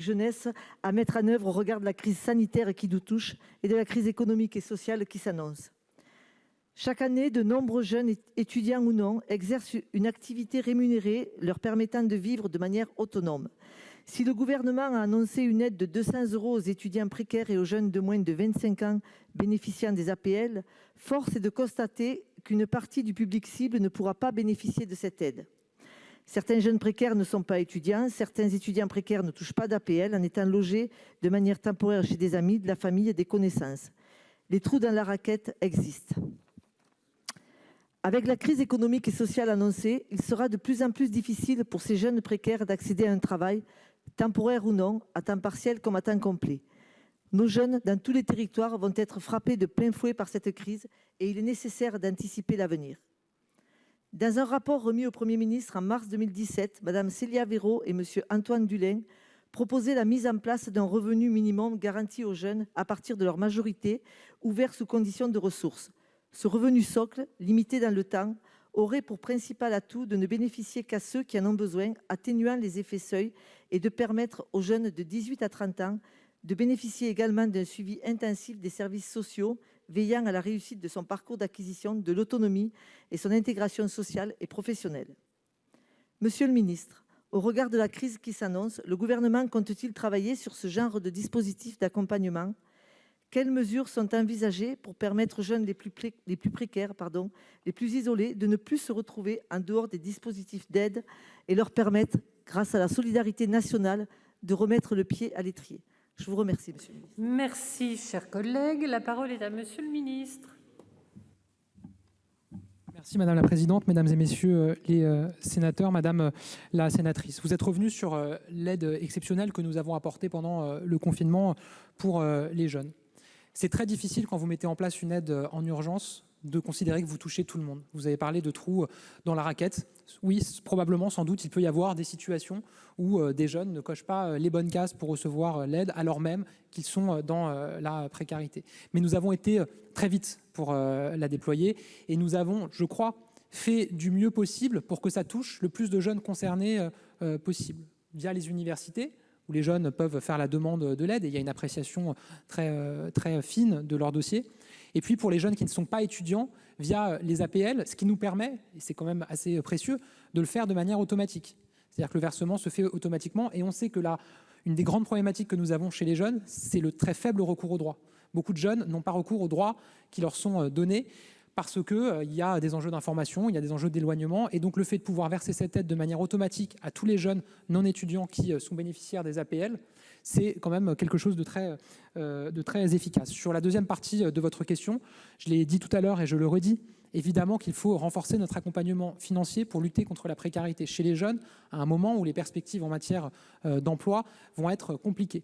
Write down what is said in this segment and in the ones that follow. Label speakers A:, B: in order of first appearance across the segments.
A: jeunesse à mettre en œuvre au regard de la crise sanitaire qui nous touche et de la crise économique et sociale qui s'annonce. Chaque année, de nombreux jeunes, étudiants ou non, exercent une activité rémunérée leur permettant de vivre de manière autonome. Si le gouvernement a annoncé une aide de 200 € aux étudiants précaires et aux jeunes de moins de 25 ans bénéficiant des APL, force est de constater qu'une partie du public cible ne pourra pas bénéficier de cette aide. Certains jeunes précaires ne sont pas étudiants, certains étudiants précaires ne touchent pas d'APL en étant logés de manière temporaire chez des amis, de la famille et des connaissances. Les trous dans la raquette existent. Avec la crise économique et sociale annoncée, il sera de plus en plus difficile pour ces jeunes précaires d'accéder à un travail, temporaire ou non, à temps partiel comme à temps complet. Nos jeunes, dans tous les territoires, vont être frappés de plein fouet par cette crise et il est nécessaire d'anticiper l'avenir. Dans un rapport remis au Premier ministre en mars 2017, Mme Célia Verot et M. Antoine Dulin proposaient la mise en place d'un revenu minimum garanti aux jeunes à partir de leur majorité, ouvert sous condition de ressources. Ce revenu socle, limité dans le temps, aurait pour principal atout de ne bénéficier qu'à ceux qui en ont besoin, atténuant les effets seuil, et de permettre aux jeunes de 18 à 30 ans de bénéficier également d'un suivi intensif des services sociaux, veillant à la réussite de son parcours d'acquisition de l'autonomie et son intégration sociale et professionnelle. Monsieur le ministre, au regard de la crise qui s'annonce, le gouvernement compte-t-il travailler sur ce genre de dispositif d'accompagnement ? Quelles mesures sont envisagées pour permettre aux jeunes les plus précaires, les plus isolés, de ne plus se retrouver en dehors des dispositifs d'aide et leur permettre, grâce à la solidarité nationale, de remettre le pied à l'étrier ? Je vous remercie, monsieur le ministre.
B: Merci, chers collègues. La parole est à monsieur le ministre.
C: Merci Madame la Présidente, Mesdames et Messieurs les sénateurs, Madame la sénatrice. Vous êtes revenu sur l'aide exceptionnelle que nous avons apportée pendant le confinement pour les jeunes. C'est très difficile quand vous mettez en place une aide en urgence de considérer que vous touchez tout le monde. Vous avez parlé de trous dans la raquette. Oui, probablement, sans doute, il peut y avoir des situations où des jeunes ne cochent pas les bonnes cases pour recevoir l'aide, alors même qu'ils sont dans la précarité. Mais nous avons été très vite pour la déployer et nous avons, je crois, fait du mieux possible pour que ça touche le plus de jeunes concernés possible, via les universités, où les jeunes peuvent faire la demande de l'aide et il y a une appréciation très fine de leur dossier. Et puis pour les jeunes qui ne sont pas étudiants, via les APL, ce qui nous permet, et c'est quand même assez précieux, de le faire de manière automatique. C'est-à-dire que le versement se fait automatiquement et on sait que là, une des grandes problématiques que nous avons chez les jeunes, c'est le très faible recours aux droits. Beaucoup de jeunes n'ont pas recours aux droits qui leur sont donnés parce qu'il y a des enjeux d'information, il y a des enjeux d'éloignement et donc le fait de pouvoir verser cette aide de manière automatique à tous les jeunes non étudiants qui sont bénéficiaires des APL, c'est quand même quelque chose de très efficace. Sur la deuxième partie de votre question, je l'ai dit tout à l'heure et je le redis, évidemment qu'il faut renforcer notre accompagnement financier pour lutter contre la précarité chez les jeunes à un moment où les perspectives en matière d'emploi vont être compliquées.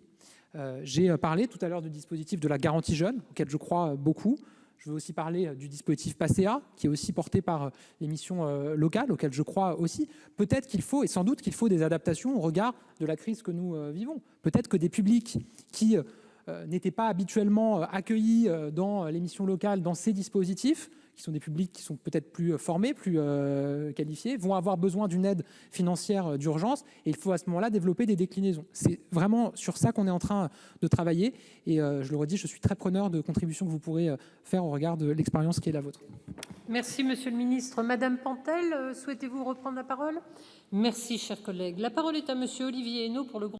C: J'ai parlé tout à l'heure du dispositif de la garantie jeune, auquel je crois beaucoup. Je veux aussi parler du dispositif PASSEA, qui est aussi porté par les missions locales, auxquelles je crois aussi. Peut-être qu'il faut, et sans doute qu'il faut des adaptations au regard de la crise que nous vivons. Peut-être que des publics qui n'étaient pas habituellement accueillis dans les missions locales, dans ces dispositifs, qui sont des publics qui sont peut-être plus formés, plus qualifiés, vont avoir besoin d'une aide financière d'urgence et il faut à ce moment-là développer des déclinaisons. C'est vraiment sur ça qu'on est en train de travailler et je le redis, je suis très preneur de contributions que vous pourrez faire au regard de l'expérience qui est la vôtre.
B: Merci Monsieur le Ministre. Madame Pantel, souhaitez-vous reprendre la parole ? Merci chers collègues. La parole est à Monsieur Olivier Henno pour le groupe